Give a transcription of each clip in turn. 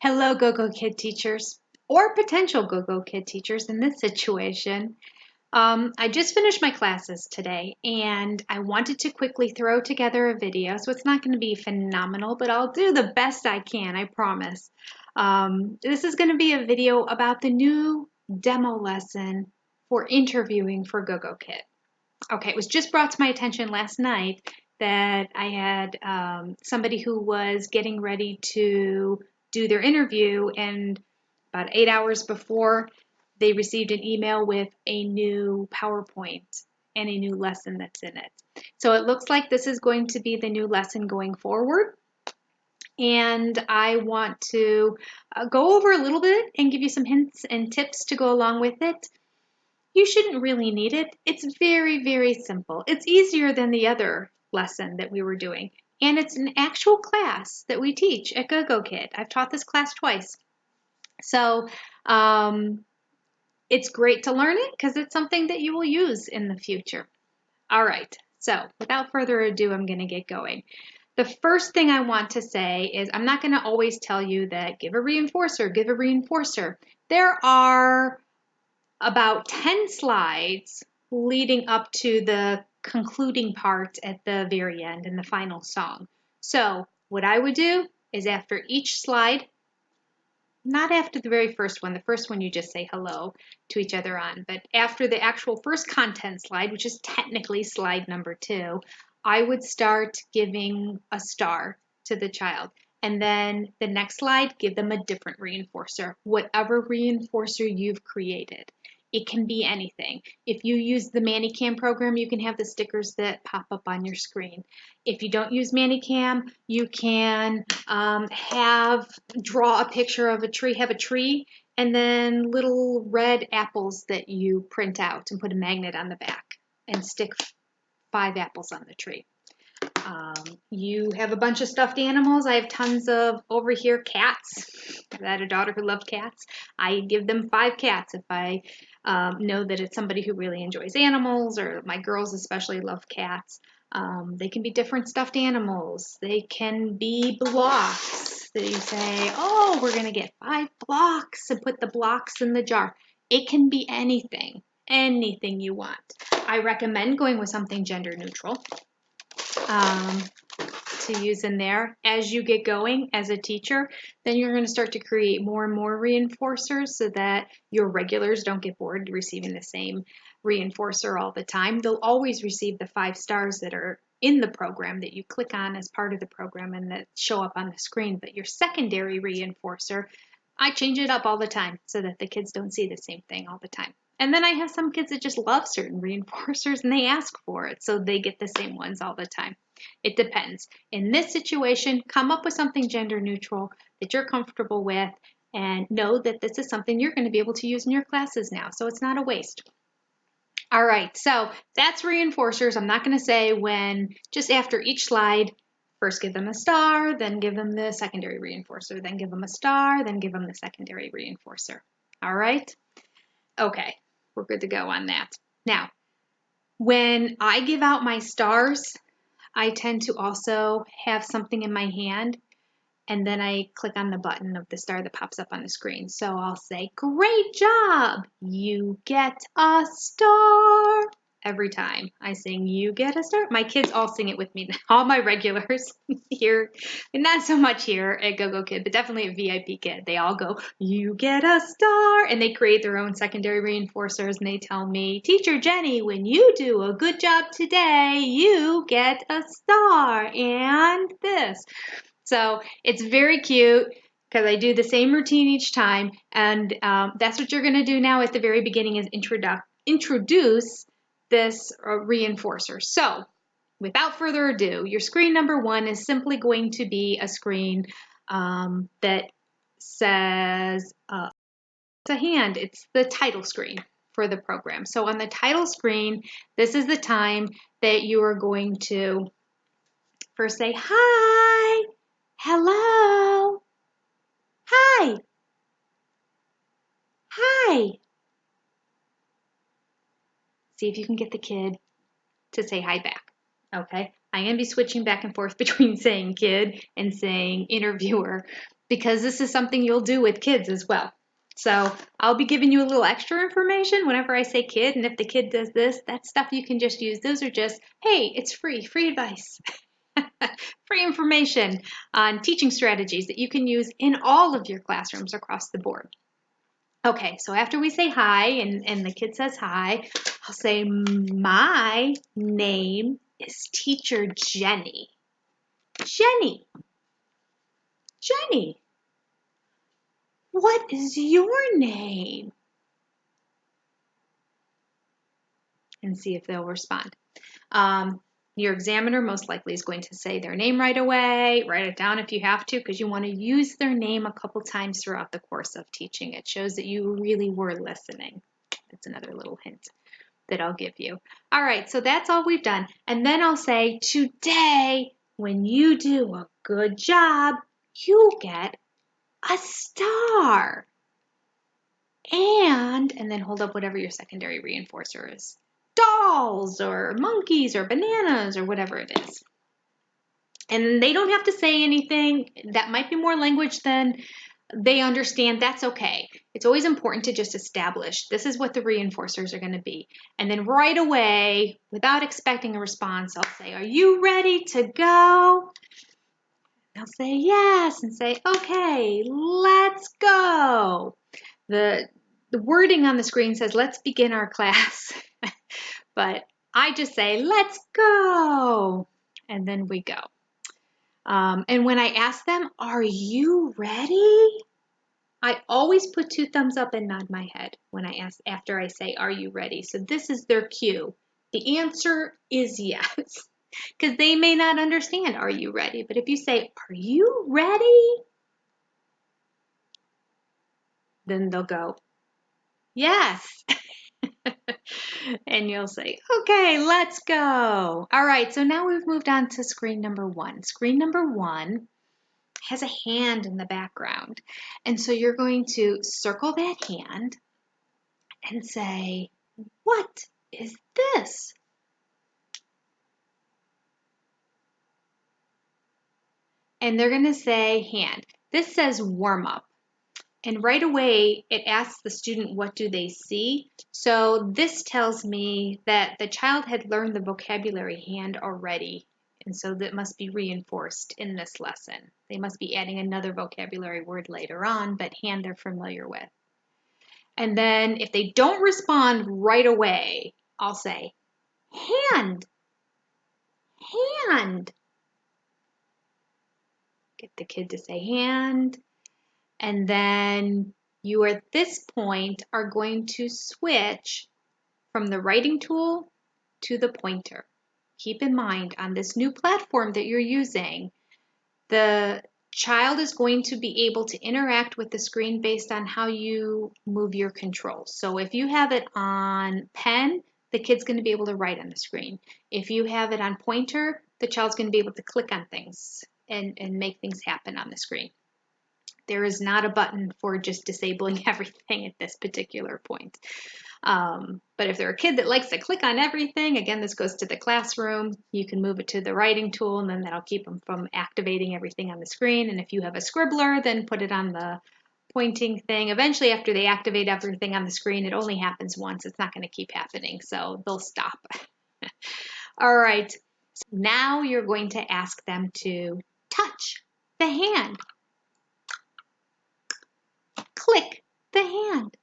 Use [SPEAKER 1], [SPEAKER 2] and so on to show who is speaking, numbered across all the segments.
[SPEAKER 1] Hello, gogokid teachers, or potential gogokid teachers in this situation. I just finished my classes today, and I wanted to quickly throw together a video. So it's not going to be phenomenal, but I'll do the best I can, I promise. This is going to be a video about the new demo lesson for interviewing for gogokid. Okay, it was just brought to my attention last night that I had somebody who was getting ready to do their interview, and about 8 hours before, they received an email with a new PowerPoint and a new lesson that's in it. So it looks like this is going to be the new lesson going forward. And I want to go over a little bit and give you some hints and tips to go along with it. You shouldn't really need it. It's very, very simple. It's easier than the other lesson that we were doing. And it's an actual class that we teach at gogokid. I've taught this class twice. So it's great to learn it because it's something that you will use in the future. All right, so without further ado, I'm going to get going. The first thing I want to say is I'm not going to always tell you that give a reinforcer, give a reinforcer. There are about 10 slides leading up to the concluding part at the very end in the final song. So what I would do is after each slide, not after the very first one you just say hello to each other on, but after the actual first content slide, which is technically slide number 2, I would start giving a star to the child. And then the next slide, give them a different reinforcer, whatever reinforcer you've created. It can be anything. If you use the ManiCam program, you can have the stickers that pop up on your screen. If you don't use ManiCam, you can draw a picture of a tree, have a tree, and then little red apples that you print out and put a magnet on the back and stick 5 apples on the tree. You have a bunch of stuffed animals. I have tons of, over here, cats. I had a daughter who loved cats. I give them 5 cats if I know that it's somebody who really enjoys animals, or my girls especially love cats. They can be different stuffed animals. They can be blocks that you say, oh, we're going to get 5 blocks and put the blocks in the jar. It can be anything you want. I recommend going with something gender neutral to use in there. As you get going as a teacher, then you're going to start to create more and more reinforcers so that your regulars don't get bored receiving the same reinforcer all the time. They'll always receive the 5 stars that are in the program that you click on as part of the program and that show up on the screen. But your secondary reinforcer, I change it up all the time so that the kids don't see the same thing all the time. And then I have some kids that just love certain reinforcers and they ask for it, so they get the same ones all the time. It depends. In this situation, come up with something gender neutral that you're comfortable with, and know that this is something you're going to be able to use in your classes now, so it's not a waste. All right, so that's reinforcers. I'm not going to say when, just after each slide, first give them a star, then give them the secondary reinforcer, then give them a star, then give them the secondary reinforcer. All right? Okay, we're good to go on that. Now, when I give out my stars, I tend to also have something in my hand, and then I click on the button of the star that pops up on the screen. So I'll say, great job, you get a star. Every time I sing, you get a star. My kids all sing it with me. All my regulars here, and not so much here at gogokid, but definitely at VIPKID. They all go, you get a star. And they create their own secondary reinforcers, and they tell me, Teacher Jenny, when you do a good job today, you get a star and this. So it's very cute because I do the same routine each time. And that's what you're going to do now at the very beginning, is introduce this reinforcer. So without further ado, your screen number 1 is simply going to be a screen that says, it's a hand, it's the title screen for the program. So on the title screen, this is the time that you are going to first say, hi, hello, hi, hi. See if you can get the kid to say hi back, okay? I am be switching back and forth between saying kid and saying interviewer because this is something you'll do with kids as well. So I'll be giving you a little extra information whenever I say kid, and if the kid does this, that's stuff you can just use. Those are just, hey, it's free advice. Free information on teaching strategies that you can use in all of your classrooms across the board. Okay, so after we say hi and the kid says hi, I'll say, my name is Teacher Jenny. Jenny. Jenny. What is your name? And see if they'll respond. Your examiner most likely is going to say their name right away. Write it down if you have to, because you want to use their name a couple times throughout the course of teaching. It shows that you really were listening. That's another little hint that I'll give you. All right, so that's all we've done. And then I'll say, today, when you do a good job, you get a star. And then hold up whatever your secondary reinforcer is. Dolls or monkeys or bananas or whatever it is. And they don't have to say anything. That might be more language than they understand. That's okay. It's always important to just establish this is what the reinforcers are going to be. And then right away, without expecting a response, I'll say, are you ready to go? They'll say yes and say, okay, let's go. The wording on the screen says, let's begin our class. But I just say, let's go. And then we go. And when I ask them, are you ready? I always put 2 thumbs up and nod my head when I ask, after I say, are you ready? So this is their cue. The answer is yes, because they may not understand, are you ready? But if you say, are you ready? Then they'll go, yes. And you'll say, okay, let's go. All right, so now we've moved on to screen number 1. Screen number 1 has a hand in the background. And so you're going to circle that hand and say, what is this? And they're going to say hand. This says warm up. And right away, it asks the student, what do they see? So this tells me that the child had learned the vocabulary hand already. And so that must be reinforced in this lesson. They must be adding another vocabulary word later on, but hand they're familiar with. And then if they don't respond right away, I'll say, hand, hand. Get the kid to say hand. And then you at this point are going to switch from the writing tool to the pointer. Keep in mind, on this new platform that you're using, the child is going to be able to interact with the screen based on how you move your controls. So if you have it on pen, the kid's going to be able to write on the screen. If you have it on pointer, the child's going to be able to click on things and make things happen on the screen. There is not a button for just disabling everything at this particular point. But if they're a kid that likes to click on everything, again, this goes to the classroom. You can move it to the writing tool, and then that'll keep them from activating everything on the screen. And if you have a scribbler, then put it on the pointing thing. Eventually, after they activate everything on the screen, it only happens once. It's not going to keep happening, so they'll stop. All right, so now you're going to ask them to touch the hand. Click the hand.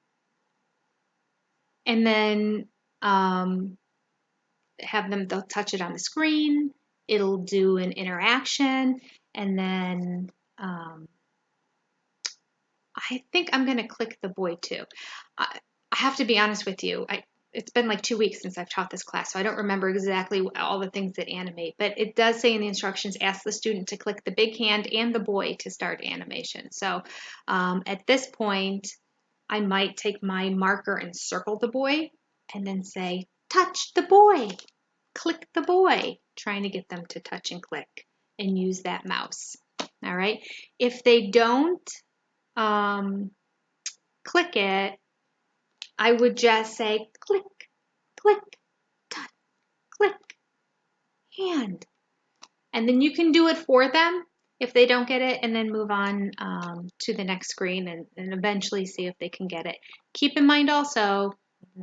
[SPEAKER 1] And then have them, they'll touch it on the screen. It'll do an interaction. And then I think I'm going to click the boy too. I have to be honest with you. It's been like 2 weeks since I've taught this class, so I don't remember exactly all the things that animate. But it does say in the instructions, ask the student to click the big hand and the boy to start animation. So at this point, I might take my marker and circle the boy and then say, touch the boy, click the boy, trying to get them to touch and click and use that mouse. All right. If they don't click it, I would just say click, click, touch, click, hand. And then you can do it for them if they don't get it, and then move on to the next screen and eventually see if they can get it. Keep in mind also,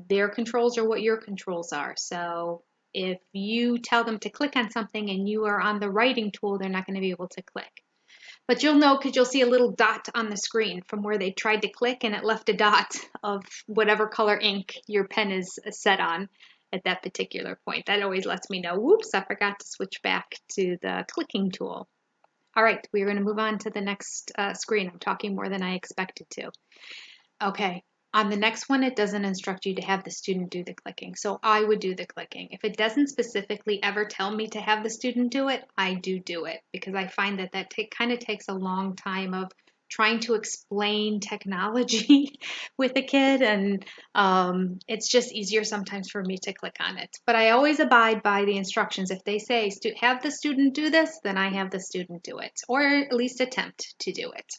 [SPEAKER 1] their controls are what your controls are. So if you tell them to click on something and you are on the writing tool, they're not going to be able to click. But you'll know because you'll see a little dot on the screen from where they tried to click, and it left a dot of whatever color ink your pen is set on at that particular point. That always lets me know, whoops, I forgot to switch back to the clicking tool. All right, we're going to move on to the next screen. I'm talking more than I expected to. Okay, on the next one, it doesn't instruct you to have the student do the clicking. So I would do the clicking. If it doesn't specifically ever tell me to have the student do it, I do it because I find that kind of takes a long time of trying to explain technology with a kid, and it's just easier sometimes for me to click on it. But I always abide by the instructions. If they say have the student do this, then I have the student do it, or at least attempt to do it.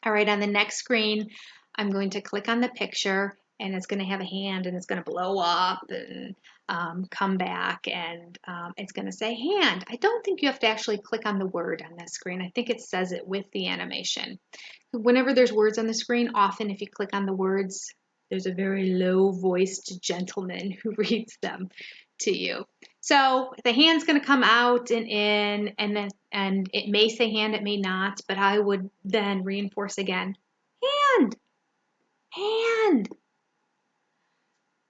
[SPEAKER 1] All right, on the next screen, I'm going to click on the picture, and it's going to have a hand, and it's going to blow up and come back, and it's going to say hand. I don't think you have to actually click on the word on this screen. I think it says it with the animation. Whenever there's words on the screen, often if you click on the words, there's a very low-voiced gentleman who reads them to you. So the hand's going to come out and in, and it may say hand, it may not, but I would then reinforce again, hand, hand.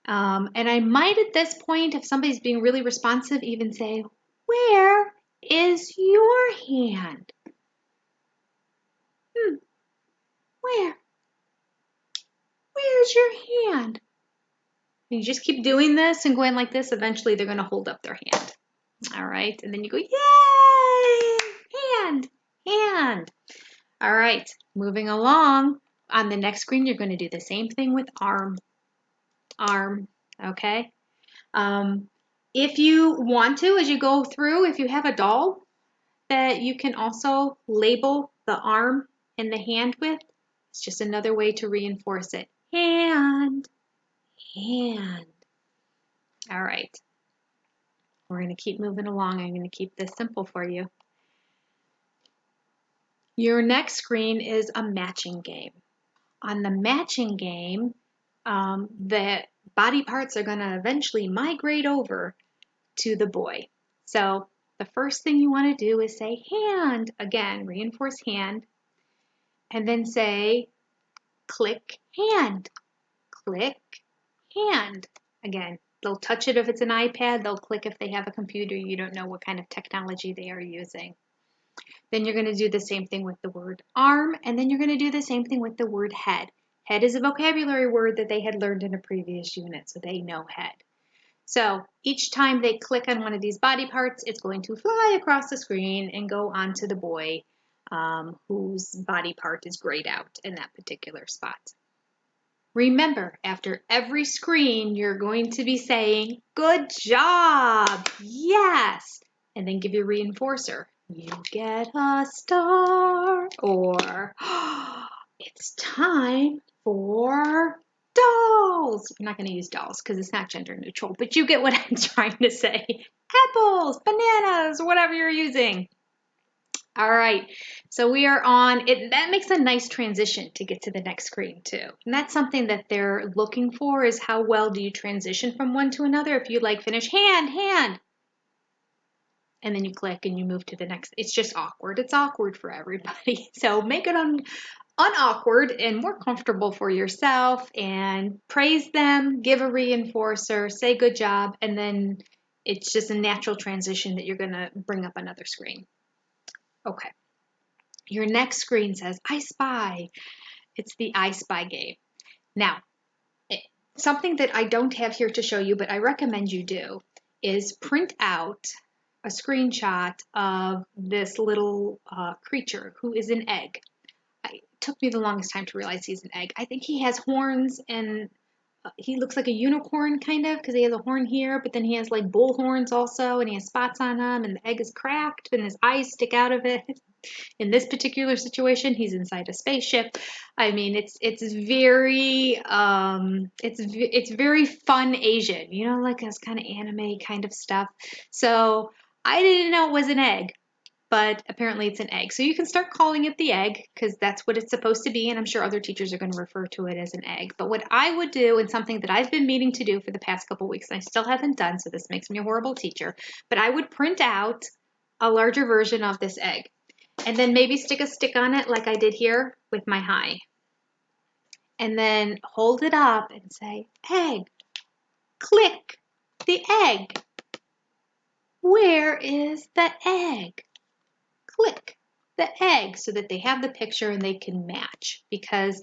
[SPEAKER 1] And I might at this point, if somebody's being really responsive, even say, where is your hand? Where? Where's your hand? And you just keep doing this and going like this. Eventually, they're going to hold up their hand. All right. And then you go, yay! Hand, hand. All right. Moving along. On the next screen, you're going to do the same thing with arm. Arm. Okay. If you want to, as you go through, if you have a doll that you can also label the arm and the hand with, it's just another way to reinforce it. Hand, hand. All right. We're going to keep moving along. I'm going to keep this simple for you. Your next screen is a matching game. On the matching game, the body parts are going to eventually migrate over to the boy. So the first thing you want to do is say hand. Again, reinforce hand. And then say click hand. Click hand. Again, they'll touch it if it's an iPad. They'll click if they have a computer. You don't know what kind of technology they are using. Then you're going to do the same thing with the word arm, and then you're going to do the same thing with the word head. Head is a vocabulary word that they had learned in a previous unit, so they know head. So each time they click on one of these body parts, it's going to fly across the screen and go onto the boy whose body part is grayed out in that particular spot. Remember, after every screen, you're going to be saying, good job, yes, and then give your reinforcer. You get a star, or it's time for dolls. I'm not going to use dolls because it's not gender neutral, but you get what I'm trying to say. Apples, bananas, whatever you're using. All right, so we are on it. That makes a nice transition to get to the next screen too. And that's something that they're looking for, is how well do you transition from one to another. If you like finish hand, hand, and then you click and you move to the next, it's just awkward. It's awkward for everybody. So make it unawkward and more comfortable for yourself, and praise them, give a reinforcer, say good job, and then it's just a natural transition that you're gonna bring up another screen. Okay. Your next screen says, I spy. It's the I Spy game. Now, something that I don't have here to show you, but I recommend you do, is print out a screenshot of this little creature who is an egg. It took me the longest time to realize he's an egg. I think he has horns, and he looks like a unicorn kind of, because he has a horn here, but then he has like bull horns also, and he has spots on him, and the egg is cracked, and his eyes stick out of it. In this particular situation, he's inside a spaceship. I mean, it's very it's very fun Asian, you know, like this kind of anime kind of stuff. So I didn't know it was an egg, but apparently it's an egg. So you can start calling it the egg because that's what it's supposed to be, and I'm sure other teachers are going to refer to it as an egg. But what I would do, and something that I've been meaning to do for the past couple weeks, and I still haven't done, so this makes me a horrible teacher, but I would print out a larger version of this egg and then maybe stick a stick on it like I did here with my high. And then hold it up and say, egg, click the egg. Where is the egg? Click the egg so that they have the picture and they can match, because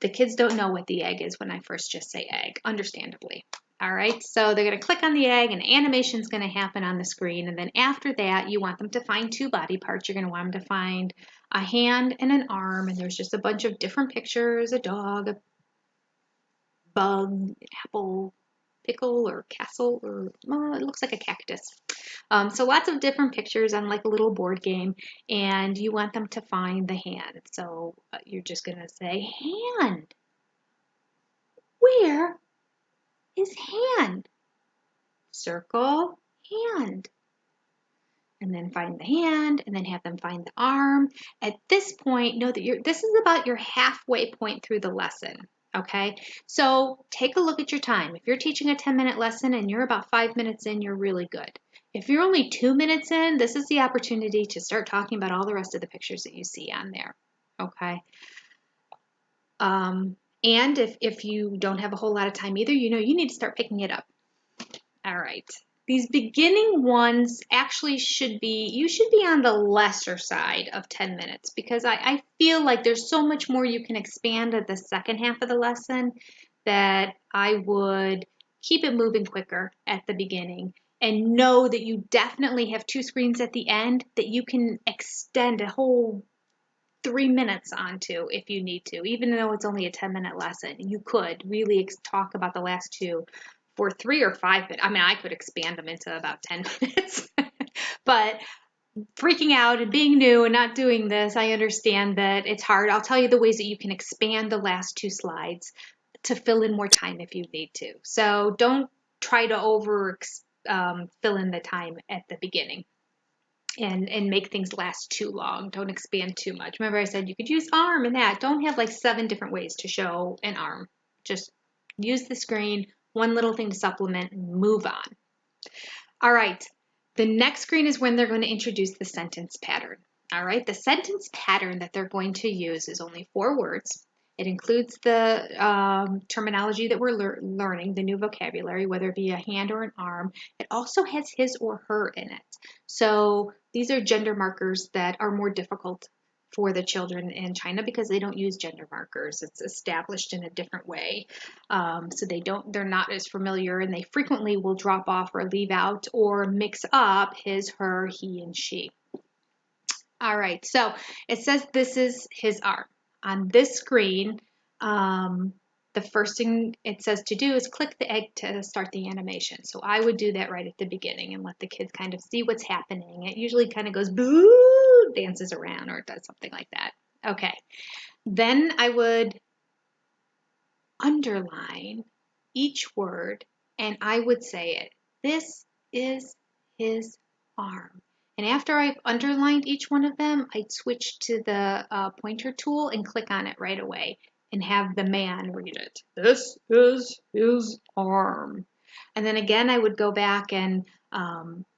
[SPEAKER 1] the kids don't know what the egg is when I first just say egg, understandably. All right, so they're going to click on the egg and animation is going to happen on the screen. And then after that, you want them to find two body parts. You're going to want them to find a hand and an arm. And there's just a bunch of different pictures, a dog, a bug, apple, pickle, or castle, or well, it looks like a cactus. So lots of different pictures on like a little board game, and you want them to find the hand. So you're just going to say, hand. Where is hand? Circle hand. And then find the hand, and then have them find the arm. At this point, know that this is about your halfway point through the lesson. Okay, so take a look at your time. If you're teaching a 10-minute lesson and you're about 5 minutes in, you're really good. If you're only 2 minutes in, this is the opportunity to start talking about all the rest of the pictures that you see on there. Okay. And if you don't have a whole lot of time either, you need to start picking it up. All right. These beginning ones actually you should be on the lesser side of 10 minutes, because I feel like there's so much more you can expand at the second half of the lesson that I would keep it moving quicker at the beginning, and know that you definitely have 2 screens at the end that you can extend a whole 3 minutes onto if you need to. Even though it's only a 10-minute lesson, you could really talk about the last 2 for 3 or 5 minutes. I mean, I could expand them into about 10 minutes. But freaking out and being new and not doing this, I understand that it's hard. I'll tell you the ways that you can expand the last 2 slides to fill in more time if you need to. So don't try to fill in the time at the beginning and make things last too long. Don't expand too much. Remember I said you could use arm and that. Don't have like 7 different ways to show an arm. Just use the screen, one little thing to supplement, and move on. All right, the next screen is when they're going to introduce the sentence pattern. All right, the sentence pattern that they're going to use is only 4 words. It includes the terminology that we're learning, the new vocabulary, whether it be a hand or an arm. It also has his or her in it. So these are gender markers that are more difficult for the children in China because they don't use gender markers. It's established in a different way. So they're not as familiar, and they frequently will drop off or leave out or mix up his, her, he, and she. All right, so it says this is his arm. On this screen, the first thing it says to do is click the egg to start the animation. So I would do that right at the beginning and let the kids kind of see what's happening. It usually kind of goes boo, dances around, or it does something like that. Okay, then I would underline each word and I would say it. This is his arm. And after I've underlined each one of them, I'd switch to the pointer tool and click on it right away and have the man read it. This is his arm. And then again, I would go back and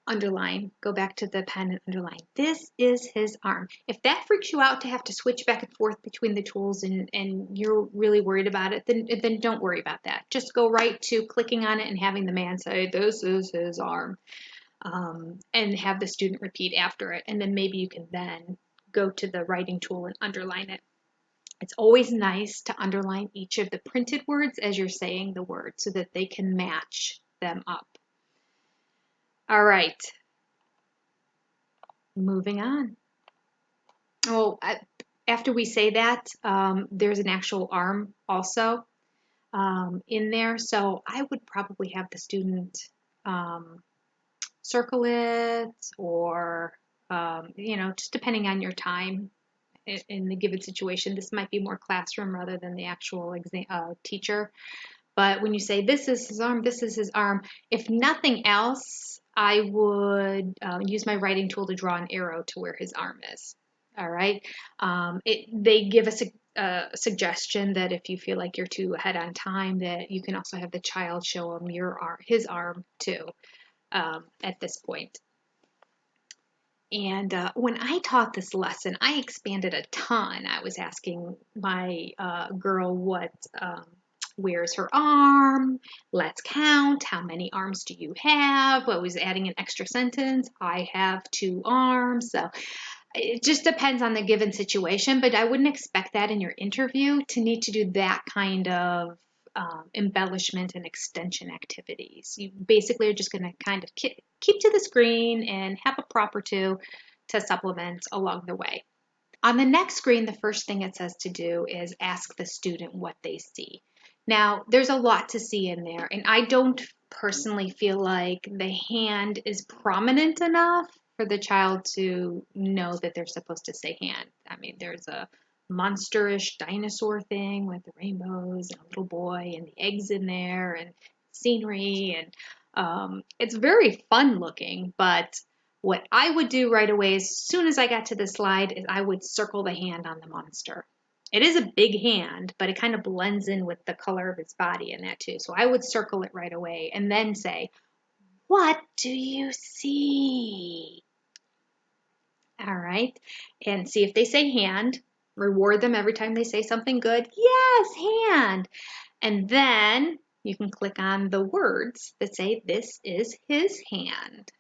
[SPEAKER 1] underline, go back to the pen and underline. This is his arm. If that freaks you out to have to switch back and forth between the tools and you're really worried about it, then don't worry about that. Just go right to clicking on it and having the man say, this is his arm. And have the student repeat after it. And then maybe you can then go to the writing tool and underline it. It's always nice to underline each of the printed words as you're saying the word so that they can match them up. All right, moving on. Oh, after we say that, there's an actual arm also in there. So I would probably have the student circle it, or just depending on your time in the given situation. This might be more classroom rather than the actual teacher. But when you say this is his arm, this is his arm, if nothing else, I would use my writing tool to draw an arrow to where his arm is. All right. They give us a suggestion that if you feel like you're too ahead on time, that you can also have the child show him his arm too at this point. And when I taught this lesson, I expanded a ton. I was asking my girl where's her arm? Let's count. How many arms do you have? I was adding an extra sentence. I have 2 arms. So it just depends on the given situation, but I wouldn't expect that in your interview to need to do that kind of embellishment and extension activities. You basically are just going to kind of keep to the screen and have a prop or two to supplement along the way. On the next screen, the first thing it says to do is ask the student what they see. Now, there's a lot to see in there, and I don't personally feel like the hand is prominent enough for the child to know that they're supposed to say hand. I mean, there's a monsterish dinosaur thing with the rainbows and a little boy and the eggs in there and scenery, and it's very fun looking, but what I would do right away as soon as I got to the slide is I would circle the hand on the monster. It is a big hand, but it kind of blends in with the color of its body in that too. So I would circle it right away and then say, what do you see? All right. And see if they say hand. Reward them every time they say something good. Yes, hand. And then you can click on the words that say, this is his hand.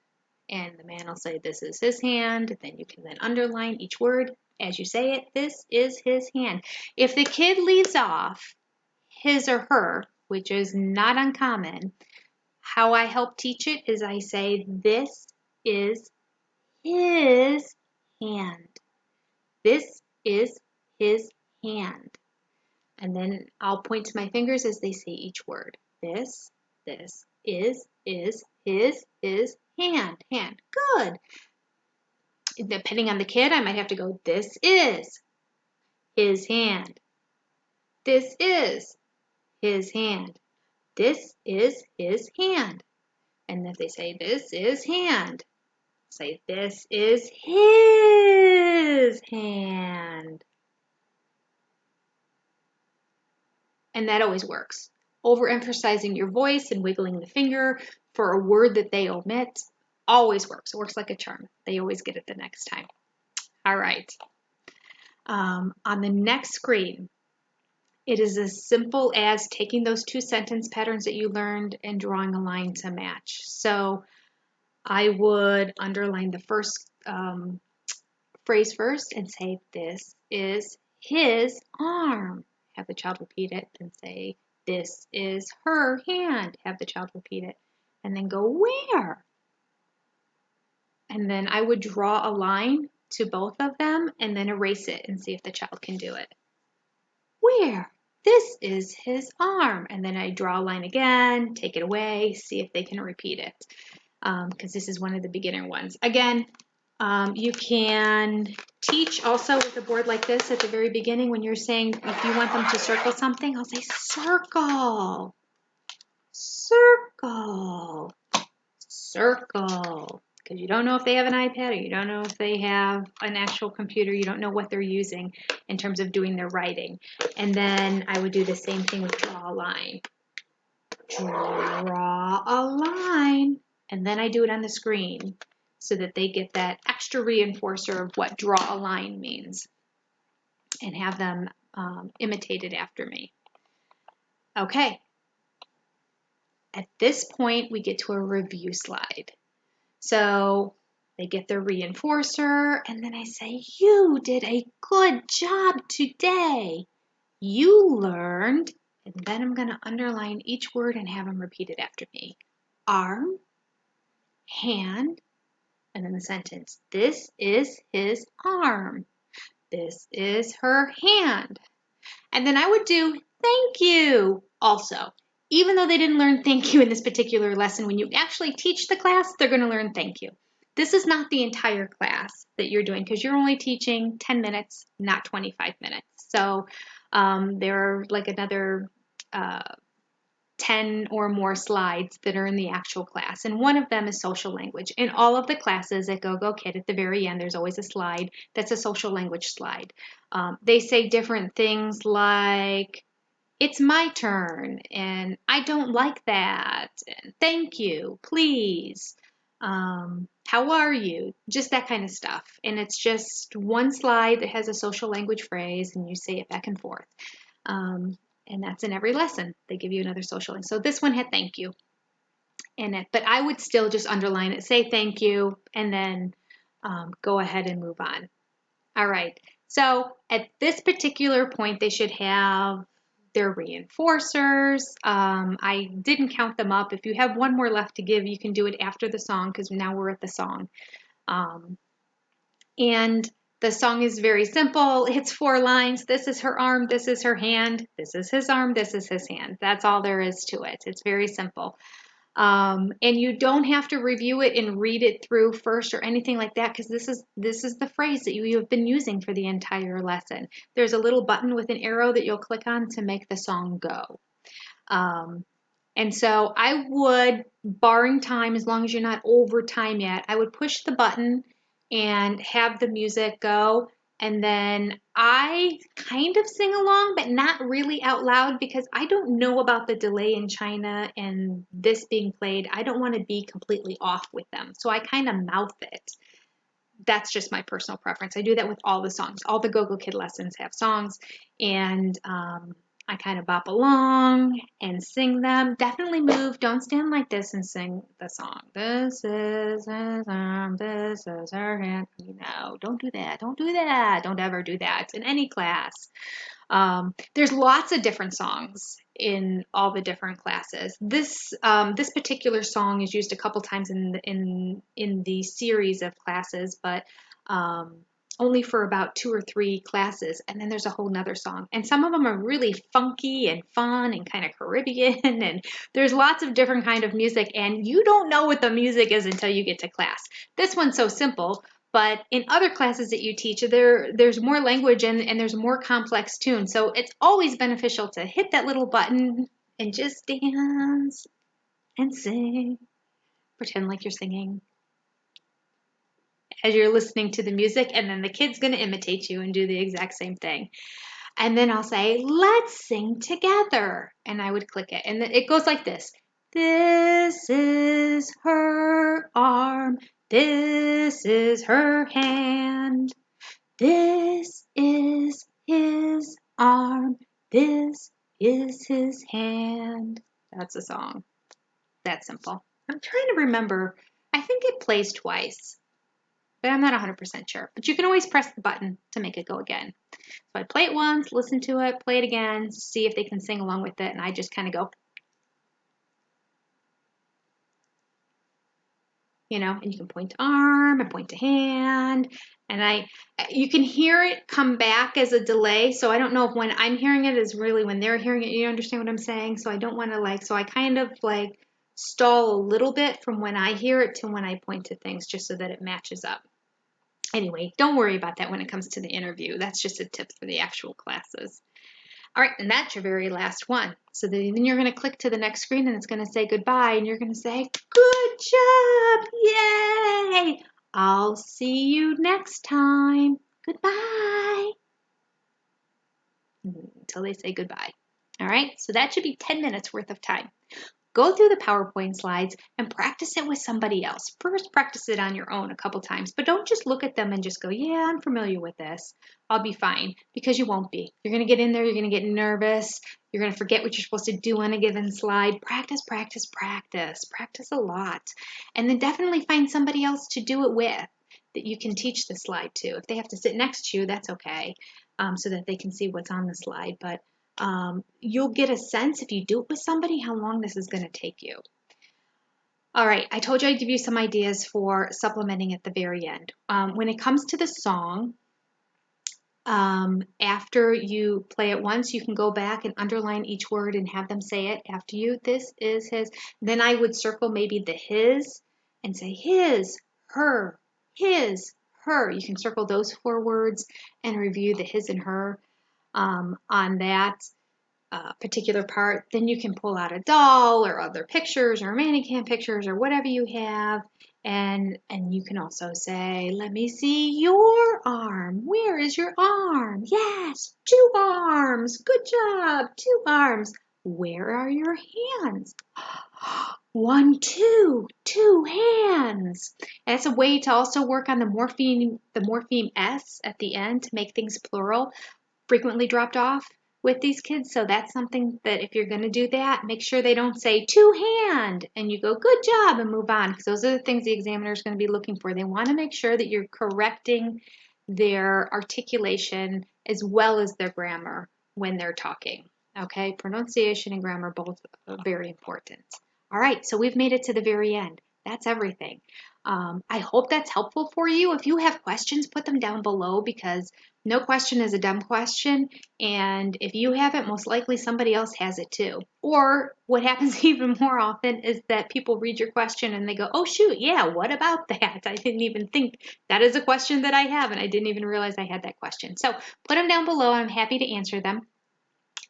[SPEAKER 1] And the man will say, this is his hand. Then you can then underline each word as you say it. This is his hand. If the kid leaves off his or her, which is not uncommon, how I help teach it is I say, this is his hand. This is his hand. And then I'll point to my fingers as they say each word. This is, his, hand. Good. Depending on the kid, I might have to go, this is his hand. This is his hand. This is his hand. And if they say, this is hand, say, this is his hand. And that always works. Overemphasizing your voice and wiggling the finger for a word that they omit always works. It works like a charm. They always get it the next time. All right. On the next screen, it is as simple as taking those 2 sentence patterns that you learned and drawing a line to match. So I would underline the first phrase first and say, this is his arm. Have the child repeat it and say, this is her hand. Have the child repeat it and then go, where? And then I would draw a line to both of them and then erase it and see if the child can do it. Where? This is his arm. And then I draw a line again, take it away, see if they can repeat it. Because this is one of the beginner ones. Again, you can teach also with a board like this at the very beginning when you're saying, if you want them to circle something, I'll say circle, circle, circle. Because you don't know if they have an iPad or you don't know if they have an actual computer. You don't know what they're using in terms of doing their writing. And then I would do the same thing with draw a line. Draw a line. And then I do it on the screen so that they get that extra reinforcer of what draw a line means and have them imitate it after me. Okay. At this point, we get to a review slide. So they get their reinforcer, and then I say, you did a good job today. You learned, and then I'm going to underline each word and have them repeat it after me. Arm, hand, and then the sentence. This is his arm. This is her hand. And then I would do thank you also. Even though they didn't learn thank you in this particular lesson, when you actually teach the class, they're going to learn thank you. This is not the entire class that you're doing because you're only teaching 10 minutes, not 25 minutes. So there are like another 10 or more slides that are in the actual class. And one of them is social language. In all of the classes at gogokid, at the very end, there's always a slide that's a social language slide. They say different things like, it's my turn, and I don't like that, and thank you, please, how are you? Just that kind of stuff. And it's just one slide that has a social language phrase, and you say it back and forth. And that's in every lesson. They give you another social language. So this one had thank you in it, but I would still just underline it, say thank you, and then go ahead and move on. All right. So at this particular point, they should have their reinforcers. I didn't count them up. If you have one more left to give, you can do it after the song because now we're at the song. And the song is very simple. It's 4 lines. This is her arm. This is her hand. This is his arm. This is his hand. That's all there is to it. It's very simple. And you don't have to review it and read it through first or anything like that, because this is the phrase that you have been using for the entire lesson. There's a little button with an arrow that you'll click on to make the song go. And so I would, barring time, as long as you're not over time yet, I would push the button and have the music go. And then I kind of sing along, but not really out loud because I don't know about the delay in China and this being played. I don't want to be completely off with them. So I kind of mouth it. That's just my personal preference. I do that with all the songs. All the gogokid lessons have songs, and I kind of bop along and sing them. Definitely move. Don't stand like this and sing the song. This is his arm. This is her hand. You know, don't do that. Don't do that. Don't ever do that in any class. There's lots of different songs in all the different classes. This particular song is used a couple times in the series of classes, but only for about 2 or 3 classes, and then there's a whole nother song. And some of them are really funky and fun and kind of Caribbean, and there's lots of different kind of music, and you don't know what the music is until you get to class. This one's so simple, but in other classes that you teach, there's more language and there's more complex tunes. So it's always beneficial to hit that little button and just dance and sing. Pretend like you're singing as you're listening to the music, and then the kid's going to imitate you and do the exact same thing. And then I'll say, let's sing together. And I would click it. And it goes like this. This is her arm. This is her hand. This is his arm. This is his hand. That's a song. That's simple. I'm trying to remember. I think it plays twice, but I'm not 100% sure. But you can always press the button to make it go again. So I play it once, listen to it, play it again, see if they can sing along with it, and I just kind of go, you know, and you can point to arm and point to hand, and you can hear it come back as a delay. So I don't know if when I'm hearing it is really when they're hearing it. You understand what I'm saying? So I don't want to so I kind of stall a little bit from when I hear it to when I point to things, just so that it matches up. Anyway, don't worry about that when it comes to the interview. That's just a tip for the actual classes. All right, and that's your very last one. So then you're going to click to the next screen, and it's going to say goodbye, and you're going to say, good job, yay! I'll see you next time. Goodbye. Until they say goodbye. All right, so that should be 10 minutes worth of time. Go through the PowerPoint slides and practice it with somebody else. First, practice it on your own a couple times, but don't just look at them and just go, yeah, I'm familiar with this. I'll be fine, because you won't be. You're going to get in there, you're going to get nervous, you're going to forget what you're supposed to do on a given slide. Practice, practice, practice. Practice a lot. And then definitely find somebody else to do it with that you can teach the slide to. If they have to sit next to you, that's okay, so that they can see what's on the slide. But you'll get a sense if you do it with somebody how long this is going to take you. All right, I told you I'd give you some ideas for supplementing at the very end. When it comes to the song, after you play it once, you can go back and underline each word and have them say it after you. This is his. Then I would circle maybe the his and say his, her, his, her. You can circle those 4 words and review the his and her on that. particular part, then you can pull out a doll or other pictures or mannequin pictures or whatever you have. And you can also say, let me see your arm. Where is your arm? Yes, 2 arms. Good job, 2 arms. Where are your hands? 1, 2, 2 hands. That's a way to also work on the morpheme S at the end to make things plural, frequently dropped off with these kids. So that's something that if you're going to do that, make sure they don't say 2 hand and you go, good job, and move on, because those are the things the examiner is going to be looking for. They want to make sure that you're correcting their articulation as well as their grammar when they're talking. Okay, pronunciation and grammar both are very important. All right, so we've made it to the very end. That's everything. I hope that's helpful for you. If you have questions, put them down below, because no question is a dumb question. And if you have it, most likely somebody else has it too. Or what happens even more often is that people read your question and they go, oh shoot, yeah, what about that? I didn't even think that is a question that I have, and I didn't even realize I had that question. So put them down below. I'm happy to answer them.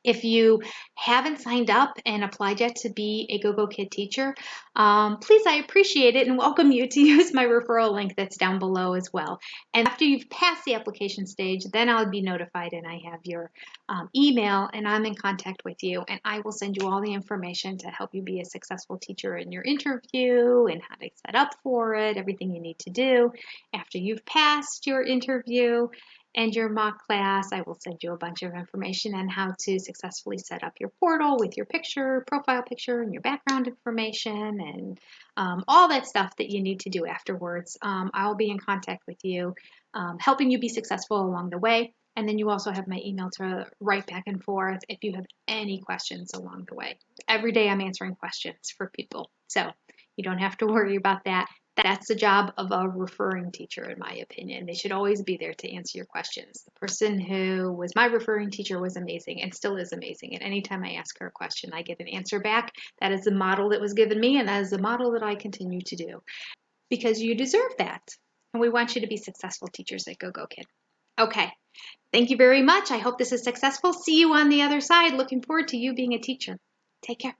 [SPEAKER 1] If you haven't signed up and applied yet to be a gogokid teacher, please, I appreciate it and welcome you to use my referral link that's down below as well. And after you've passed the application stage, then I'll be notified and I have your email and I'm in contact with you, and I will send you all the information to help you be a successful teacher in your interview and how to set up for it, everything you need to do. After you've passed your interview and your mock class, I will send you a bunch of information on how to successfully set up your portal with your picture, profile picture, and your background information, and all that stuff that you need to do afterwards. I'll be in contact with you, helping you be successful along the way. And then you also have my email to write back and forth if you have any questions along the way. Every day I'm answering questions for people, so you don't have to worry about that. That's the job of a referring teacher, in my opinion. They should always be there to answer your questions. The person who was my referring teacher was amazing and still is amazing. And anytime I ask her a question, I get an answer back. That is the model that was given me, and that is the model that I continue to do, because you deserve that. And we want you to be successful teachers at gogokid. Okay, thank you very much. I hope this is successful. See you on the other side. Looking forward to you being a teacher. Take care.